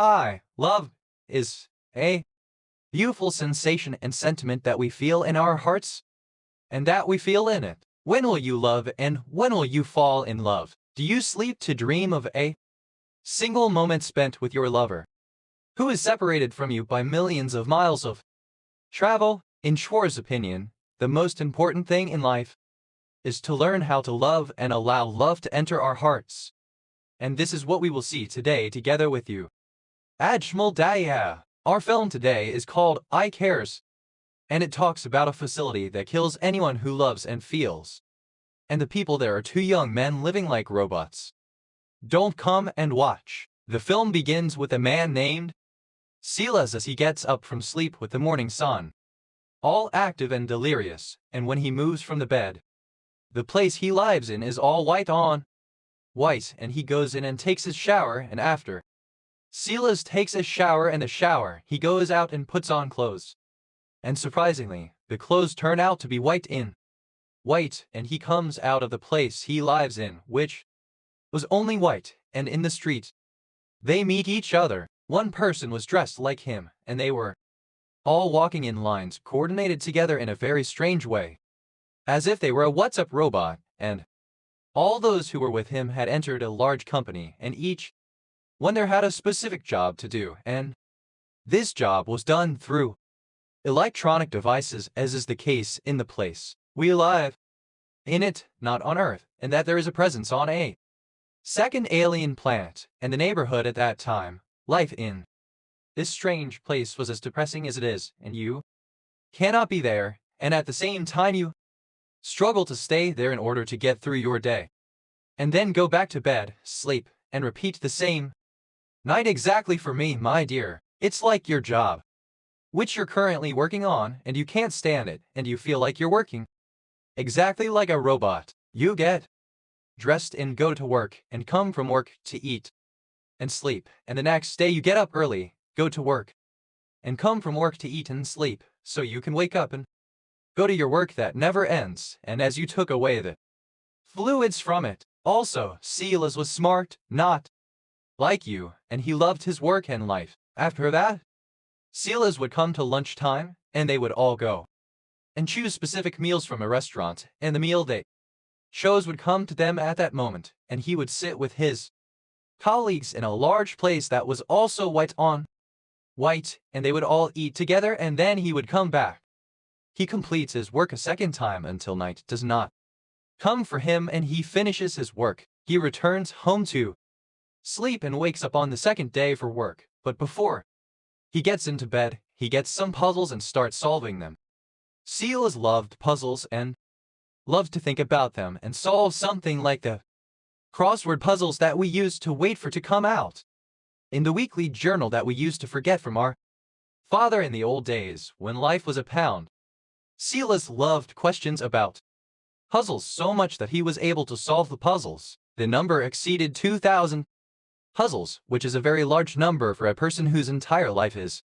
Hi, love is a beautiful sensation and sentiment that we feel in our hearts and that we feel in it. When will you love and when will you fall in love? Do you sleep to dream of a single moment spent with your lover, who is separated from you by millions of miles of travel? In Schwartz's opinion, the most important thing in life is to learn how to love and allow love to enter our hearts. And this is what we will see today together with you. Ajmal Daya. Our film today is called I Cares, and it talks about a facility that kills anyone who loves and feels. And the people there are two young men living like robots. Don't come and watch. The film begins with a man named Silas as he gets up from sleep with the morning sun, all active and delirious, and when he moves from the bed, the place he lies in is all white on white, and he goes in and takes his shower, and after Silas takes a shower and the shower, he goes out and puts on clothes. And surprisingly, the clothes turn out to be white, and he comes out of the place he lives in, which was only white, and in the street they meet each other. One person was dressed like him, and they were all walking in lines coordinated together in a very strange way, as if they were a WhatsApp robot, and all those who were with him had entered a large company, and each one there had a specific job to do, and this job was done through electronic devices, as is the case in the place we live in it, not on Earth, and that there is a presence on a second alien planet, and the neighborhood at that time. Life in this strange place was as depressing as it is, and you cannot be there, and at the same time you struggle to stay there in order to get through your day, and then go back to bed, sleep, and repeat the same night. Exactly. For me, my dear, it's like your job, which you're currently working on, and you can't stand it, and you feel like you're working exactly like a robot. You get dressed and go to work, and come from work to eat and sleep, and the next day you get up early, go to work, and come from work to eat and sleep, so you can wake up and go to your work that never ends, and as you took away the fluids from it. Also, Silas was smart, not like you, and he loved his work and life. After that, Silas would come to lunchtime, and they would all go and choose specific meals from a restaurant, and the meal they chose would come to them at that moment, and he would sit with his colleagues in a large place that was also white on white, and they would all eat together, and then he would come back. He completes his work a second time until night does not come for him, and he finishes his work. He returns home to sleep and wakes up on the second day for work, but before he gets into bed, he gets some puzzles and starts solving them. Silas loved puzzles and loved to think about them and solve something like the crossword puzzles that we used to wait for to come out in the weekly journal that we used to forget from our father in the old days when life was a pound. Silas loved questions about puzzles so much that he was able to solve the puzzles. The number exceeded 2,000 puzzles, which is a very large number for a person whose entire life is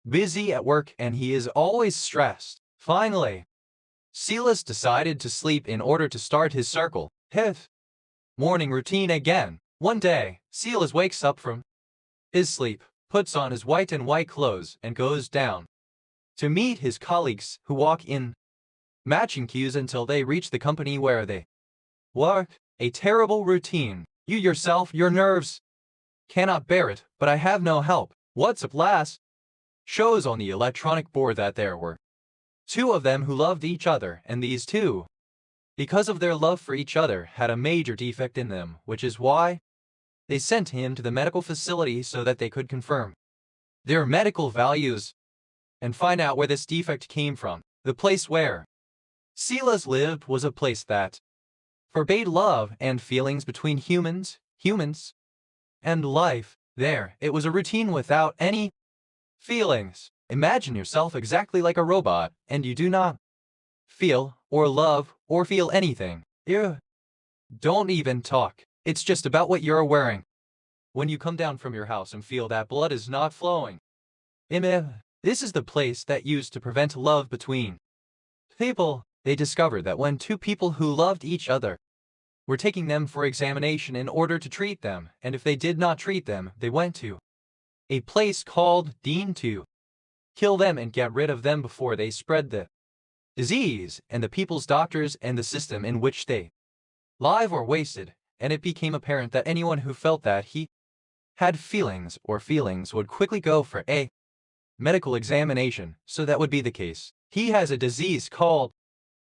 busy at work, and he is always stressed. Finally, Silas decided to sleep in order to start his circle his morning routine again. One day, Silas wakes up from his sleep, puts on his white clothes, and goes down to meet his colleagues, who walk in matching queues until they reach the company where they work. A terrible routine. You yourself, your nerves cannot bear it, but I have no help. What's up, lass? Shows on the electronic board that there were two of them who loved each other, and these two, because of their love for each other, had a major defect in them, which is why they sent him to the medical facility so that they could confirm their medical values and find out where this defect came from. The place where Silas lived was a place that forbade love and feelings between humans, and life. There, it was a routine without any feelings. Imagine yourself exactly like a robot, and you do not feel, or love, or feel anything. You don't even talk. It's just about what you're wearing. When you come down from your house and feel that blood is not flowing. This is the place that used to prevent love between people. They discovered that when two people who loved each other were taking them for examination in order to treat them, and if they did not treat them, they went to a place called Dean to kill them and get rid of them before they spread the disease, and the people's doctors and the system in which they live were wasted, and it became apparent that anyone who felt that he had feelings would quickly go for a medical examination, so that would be the case. He has a disease called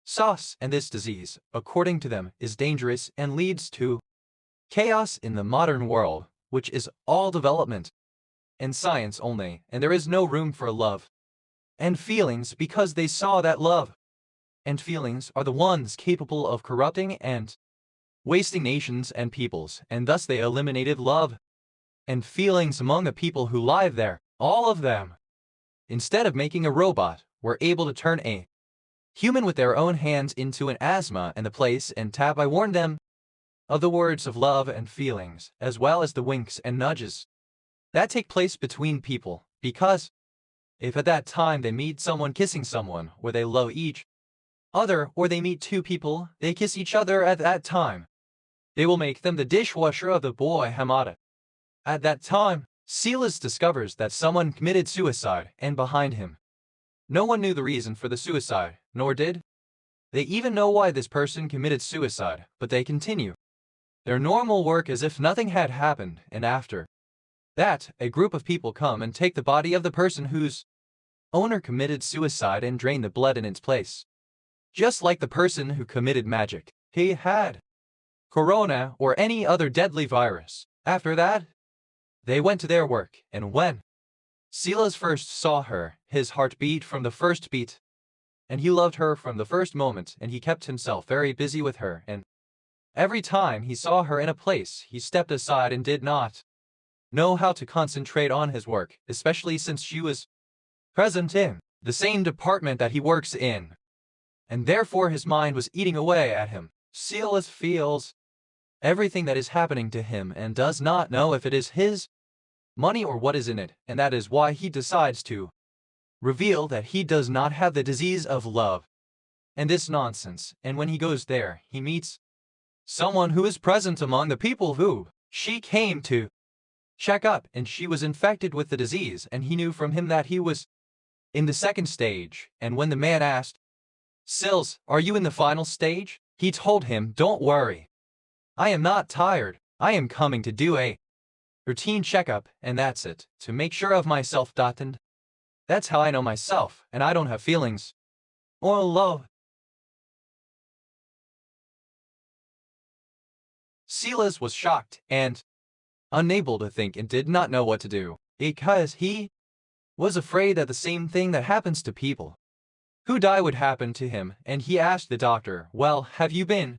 SOS, and this disease, according to them, is dangerous and leads to chaos in the modern world, which is all development and science only, and there is no room for love and feelings, because they saw that love and feelings are the ones capable of corrupting and wasting nations and peoples, and thus they eliminated love and feelings among the people who live there, all of them. Instead of making a robot, were able to turn a human with their own hands into an asthma and the place and tap. I warned them of the words of love and feelings, as well as the winks and nudges that take place between people, because if at that time they meet someone kissing someone, or they love each other, or they meet two people, they kiss each other at that time, they will make them the dishwasher of the boy Hamada. At that time, Silas discovers that someone committed suicide, and behind him, no one knew the reason for the suicide, nor did they even know why this person committed suicide, but they continue their normal work as if nothing had happened, and after that, a group of people come and take the body of the person whose owner committed suicide and drain the blood in its place. Just like the person who committed magic, he had corona or any other deadly virus. After that, they went to their work, and when Silas first saw her, his heart beat from the first beat, and he loved her from the first moment, and he kept himself very busy with her, and every time he saw her in a place, he stepped aside and did not know how to concentrate on his work, especially since she was present in the same department that he works in, and therefore his mind was eating away at him. Silas feels everything that is happening to him and does not know if it is his money or what is in it, and that is why he decides to reveal that he does not have the disease of love and this nonsense, and when he goes there, he meets someone who is present among the people who she came to check up, and she was infected with the disease, and he knew from him that he was in the second stage, and when the man asked, "Sils, are you in the final stage?" he told him, "Don't worry. I am not tired. I am coming to do a routine checkup, and that's it, to make sure of myself. And that's how I know myself, and I don't have feelings or love." Silas was shocked and unable to think and did not know what to do, because he was afraid that the same thing that happens to people who die would happen to him, and he asked the doctor, "Well, have you been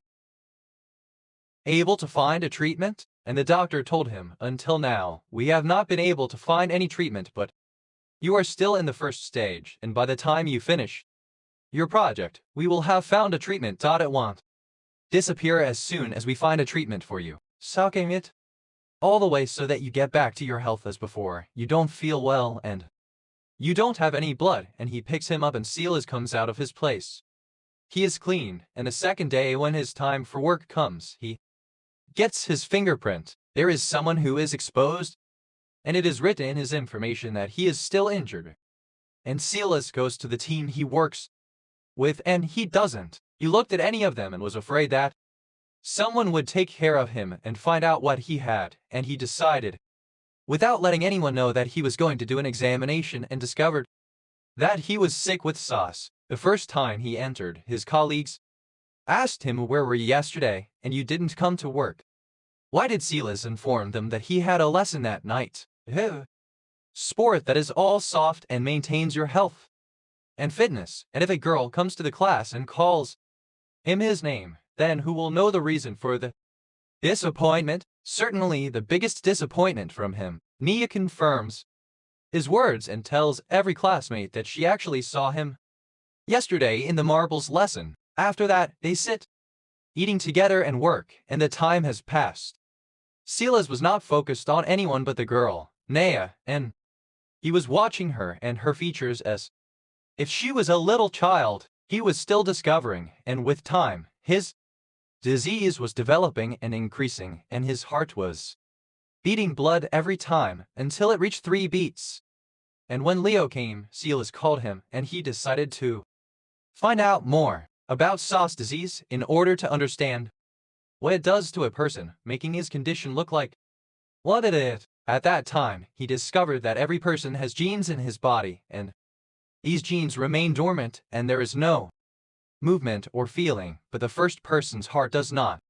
able to find a treatment?" And the doctor told him, "Until now, we have not been able to find any treatment, but you are still in the first stage, and by the time you finish your project, we will have found a treatment. It won't disappear as soon as we find a treatment for you. Sucking it all the way so that you get back to your health as before. You don't feel well, and you don't have any blood." And he picks him up, and Silas comes out of his place. He is clean, and the second day when his time for work comes, he gets his fingerprint. There is someone who is exposed, and it is written in his information that he is still injured. And Silas goes to the team he works with, and he doesn't. He looked at any of them and was afraid that someone would take care of him and find out what he had, and he decided, without letting anyone know, that he was going to do an examination, and discovered that he was sick with SOS. The first time he entered, his colleagues asked him, "Where were you yesterday, and you didn't come to work?" Why did Silas inform them that he had a lesson that night? Sport that is all soft and maintains your health and fitness, and if a girl comes to the class and calls him his name, then who will know the reason for the disappointment? Certainly the biggest disappointment from him. Nia confirms his words and tells every classmate that she actually saw him yesterday in the marbles lesson. After that, they sit eating together and work, and the time has passed. Silas was not focused on anyone but the girl, Naya, and he was watching her and her features as if she was a little child. He was still discovering, and with time, his disease was developing and increasing, and his heart was beating blood every time until it reached 3 beats. And when Leo came, Silas called him, and he decided to find out more about sauce disease in order to understand what it does to a person, making his condition look like what it is. At that time, he discovered that every person has genes in his body, and these genes remain dormant, and there is no movement or feeling, but the first person's heart does not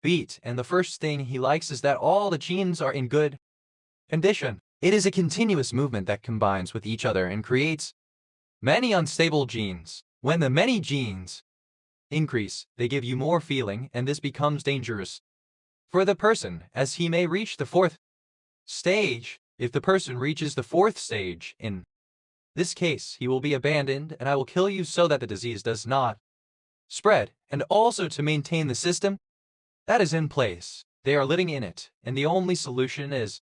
beat, and the first thing he likes is that all the genes are in good condition. It is a continuous movement that combines with each other and creates many unstable genes. When the many genes increase, they give you more feeling, and this becomes dangerous for the person, as he may reach the 4th stage. If the person reaches the 4th stage, in this case, he will be abandoned, and I will kill you so that the disease does not spread, and also to maintain the system that is in place. They are living in it, and the only solution is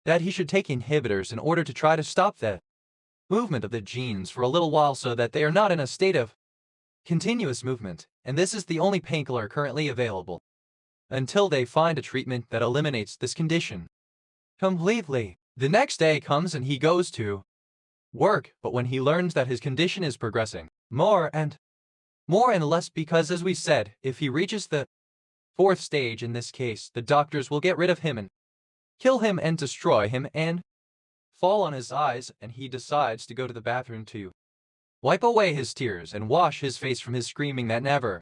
that he should take inhibitors in order to try to stop the movement of the genes for a little while so that they are not in a state of continuous movement, and this is the only painkiller currently available until they find a treatment that eliminates this condition completely. The next day comes and he goes to work, but when he learns that his condition is progressing more and less, because as we said, if he reaches the 4th stage in this case, the doctors will get rid of him and kill him and destroy him and fall on his eyes, and he decides to go to the bathroom to wipe away his tears and wash his face from his screaming that never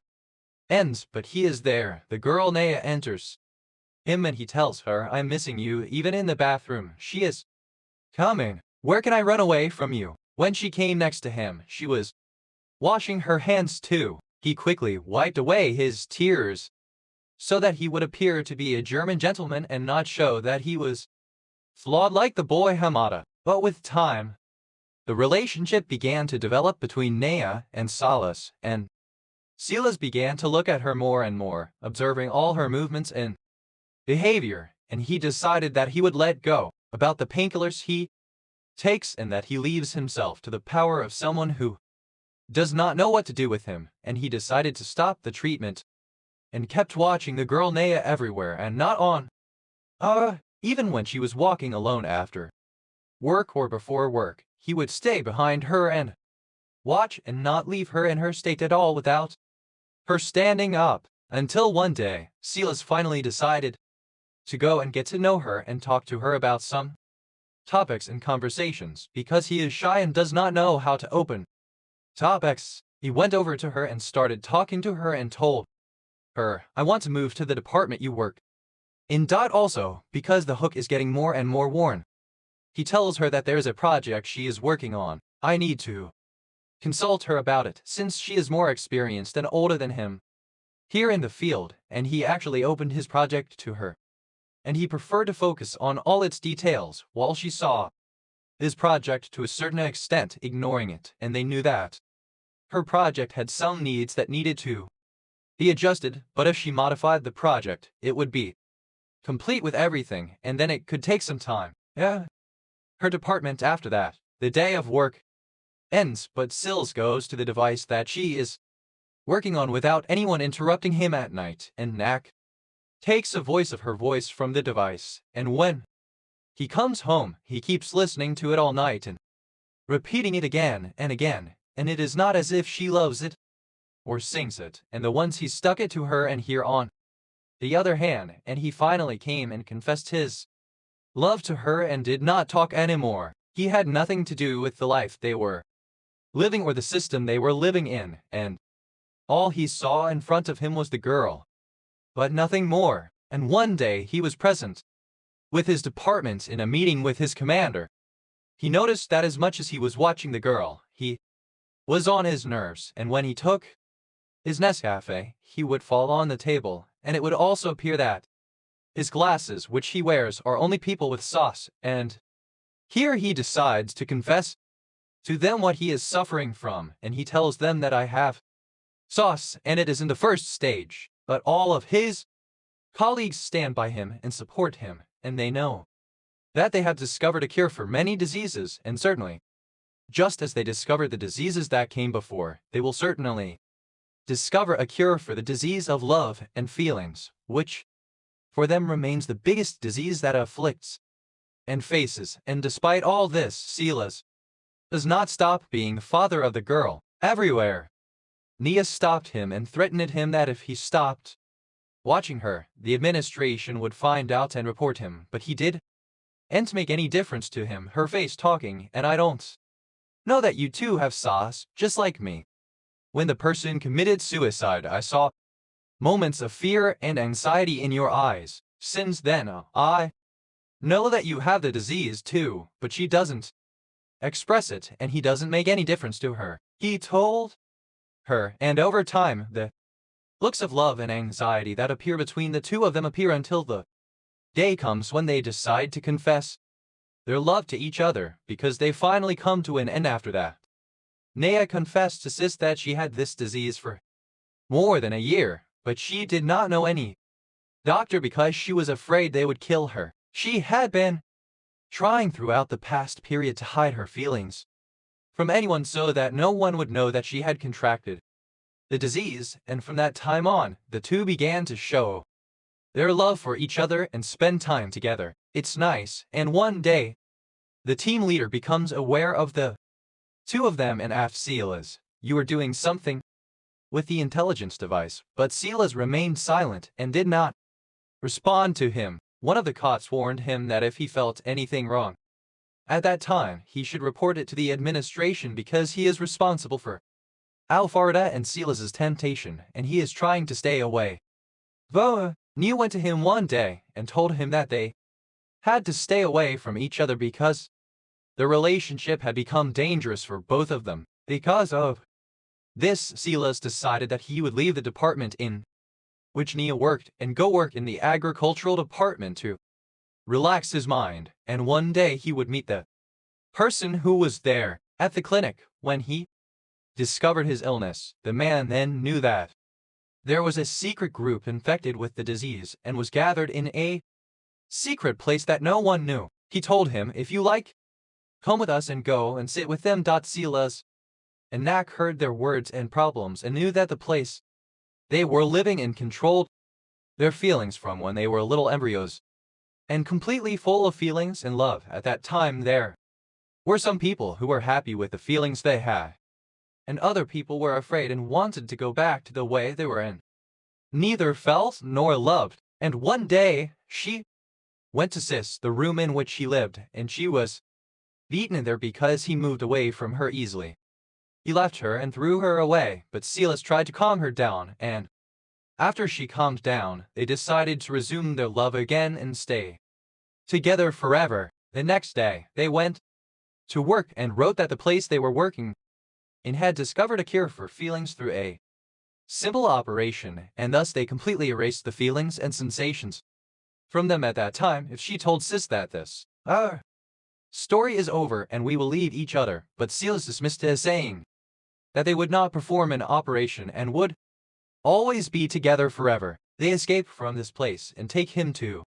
ends. But he is there. The girl Naya enters him and he tells her, "I'm missing you," even in the bathroom. She is coming. "Where can I run away from you?" When she came next to him, she was washing her hands too. He quickly wiped away his tears so that he would appear to be a German gentleman and not show that he was flawed like the boy Hamada. But with time, the relationship began to develop between Naya and Silas, and Silas began to look at her more and more, observing all her movements and behavior, and he decided that he would let go about the painkillers he takes and that he leaves himself to the power of someone who does not know what to do with him, and he decided to stop the treatment and kept watching the girl Naya everywhere and not on even when she was walking alone after work or before work, he would stay behind her and watch and not leave her in her state at all without her standing up, until one day, Silas finally decided to go and get to know her and talk to her about some topics and conversations. Because he is shy and does not know how to open topics, he went over to her and started talking to her and told her, "I want to move to the department you work in. Also, because the hook is getting more and more worn." He tells her that there is a project she is working on. "I need to consult her about it, since she is more experienced and older than him here in the field," and he actually opened his project to her, and he preferred to focus on all its details, while she saw his project to a certain extent, ignoring it, and they knew that her project had some needs that needed to be adjusted, but if she modified the project, it would be complete with everything, and then it could take some time. Her department after that. The day of work ends, but Silas goes to the device that she is working on without anyone interrupting him at night, and Nak takes a voice of her voice from the device, and when he comes home, he keeps listening to it all night and repeating it again and again, and it is not as if she loves it or sings it, and the ones he stuck it to her and here on the other hand, and he finally came and confessed his love to her and did not talk anymore. He had nothing to do with the life they were living or the system they were living in, and all he saw in front of him was the girl, but nothing more. And one day he was present with his department in a meeting with his commander. He noticed that as much as he was watching the girl, he was on his nerves, and when he took his Nescafe, he would fall on the table, and it would also appear that his glasses, which he wears, are only people with sauce, and here he decides to confess to them what he is suffering from, and he tells them that I have sauce, and it is in the 1st stage, but all of his colleagues stand by him and support him, and they know that they have discovered a cure for many diseases, and certainly, just as they discovered the diseases that came before, they will certainly discover a cure for the disease of love and feelings, which for them remains the biggest disease that afflicts and faces, and despite all this, Silas does not stop being the father of the girl. Everywhere, Nia stopped him and threatened him that if he stopped watching her, the administration would find out and report him, but he did and make any difference to him, her face talking, and I don't know that you two have sauce, just like me. When the person committed suicide, I saw moments of fear and anxiety in your eyes. Since then, I know that you have the disease too, but she doesn't express it, and he doesn't make any difference to her. He told her, and over time, the looks of love and anxiety that appear between the two of them appear until the day comes when they decide to confess their love to each other, because they finally come to an end after that. Naya confessed to Sis that she had this disease for more than a year, but she did not know any doctor because she was afraid they would kill her. She had been trying throughout the past period to hide her feelings from anyone so that no one would know that she had contracted the disease, and from that time on, the two began to show their love for each other and spend time together. It's nice, and one day, the team leader becomes aware of the two of them and asks Silas, "You are doing something with the intelligence device," but Silas remained silent and did not respond to him. One of the cops warned him that if he felt anything wrong at that time, he should report it to the administration because he is responsible for Alfarda and Silas's temptation, and he is trying to stay away. Nia went to him one day and told him that they had to stay away from each other because the relationship had become dangerous for both of them. Because of this, Silas decided that he would leave the department in which Nia worked and go work in the agricultural department to relax his mind, and one day he would meet the person who was there at the clinic. When he discovered his illness, the man then knew that there was a secret group infected with the disease and was gathered in a secret place that no one knew. He told him, "If you like, come with us and go and sit with them." Silas and Nak heard their words and problems and knew that the place they were living in controlled their feelings from when they were little embryos and completely full of feelings and love. At that time, there were some people who were happy with the feelings they had, and other people were afraid and wanted to go back to the way they were in. Neither felt nor loved, and one day she went to Sis, the room in which he lived, and she was beaten there because he moved away from her easily. He left her and threw her away, but Silas tried to calm her down, and after she calmed down, they decided to resume their love again and stay together forever. The next day, they went to work and wrote that the place they were working in had discovered a cure for feelings through a simple operation, and thus they completely erased the feelings and sensations from them at that time. If she told Sis that this story is over and we will leave each other, but Silas dismissed it as saying that they would not perform an operation and would always be together forever. They escape from this place and take him to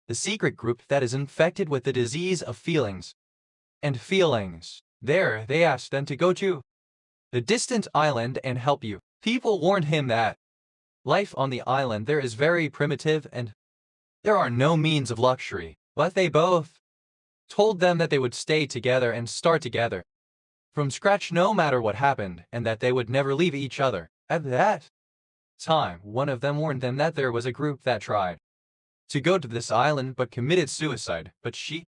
the secret group that is infected with the disease of feelings and feelings. There, they asked them to go to the distant island and help you. People warned him that life on the island there is very primitive and there are no means of luxury, but they both told them that they would stay together and start together from scratch no matter what happened, and that they would never leave each other. At that time, one of them warned them that there was a group that tried to go to this island but committed suicide, but she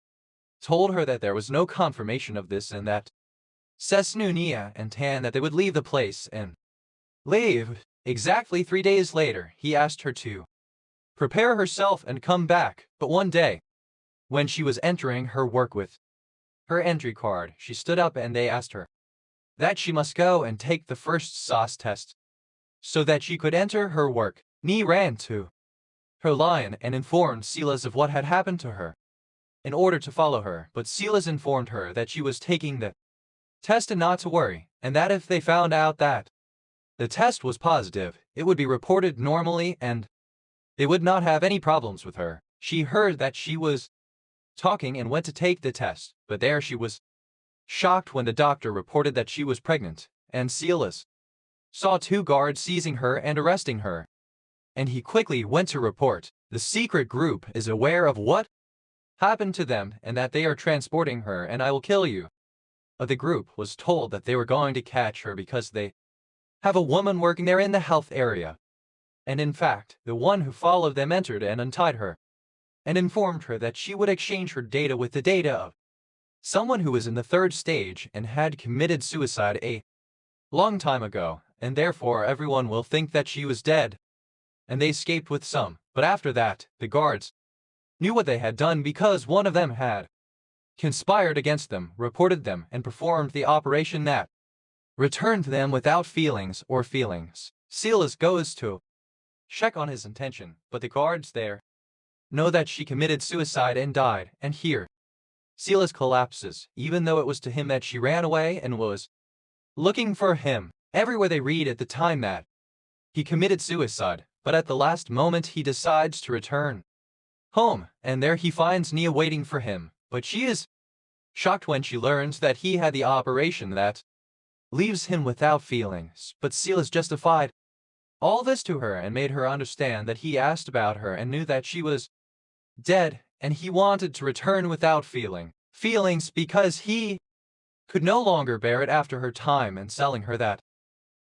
told her that there was no confirmation of this and that Sis knew Nia and Tan that they would leave the place and leave. Exactly 3 days later, he asked her to prepare herself and come back, but one day, when she was entering her work with her entry card, she stood up and they asked her that she must go and take the first sauce test so that she could enter her work. Nia ran to her lion and informed Silas of what had happened to her in order to follow her, but Silas informed her that she was taking the test and not to worry, and that if they found out that the test was positive, it would be reported normally and they would not have any problems with her. She heard that she was talking and went to take the test, but there she was shocked when the doctor reported that she was pregnant, and Silas saw 2 guards seizing her and arresting her, and he quickly went to report The secret group is aware of what happened to them and that they are transporting her, and I will kill you. But the group was told that they were going to catch her because they have a woman working there in the health area. And in fact, the one who followed them entered and untied her and informed her that she would exchange her data with the data of someone who was in the third stage and had committed suicide a long time ago, and therefore everyone will think that she was dead. And they escaped with some, but after that, the guards knew what they had done because one of them had conspired against them, reported them, and performed the operation that returned them without feelings or feelings. Silas goes to check on his intention, but the guards there know that she committed suicide and died, and here Silas collapses, even though it was to him that she ran away and was looking for him. Everywhere they read at the time that he committed suicide, but at the last moment he decides to return home, and there he finds Nia waiting for him, but she is shocked when she learns that he had the operation that leaves him without feelings. But Silas justified all this to her and made her understand that he asked about her and knew that she was dead, and he wanted to return without feelings because he could no longer bear it after her time and selling her that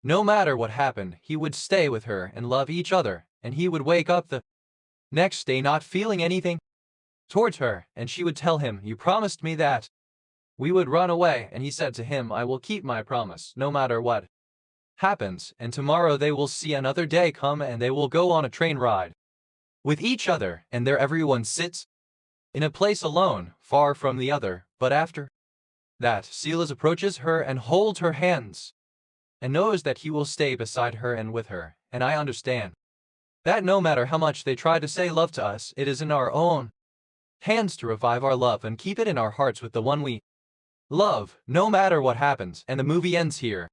no matter what happened, he would stay with her and love each other, and he would wake up the next day not feeling anything towards her, and she would tell him, "You promised me that we would run away," and he said to him, "I will keep my promise, no matter what happens, and tomorrow they will see another day come and they will go on a train ride with each other, and there everyone sits in a place alone, far from the other." But after that, Silas approaches her and holds her hands, and knows that he will stay beside her and with her, and I understand that no matter how much they try to say love to us, it is in our own hands to revive our love and keep it in our hearts with the one we love, no matter what happens, and the movie ends here.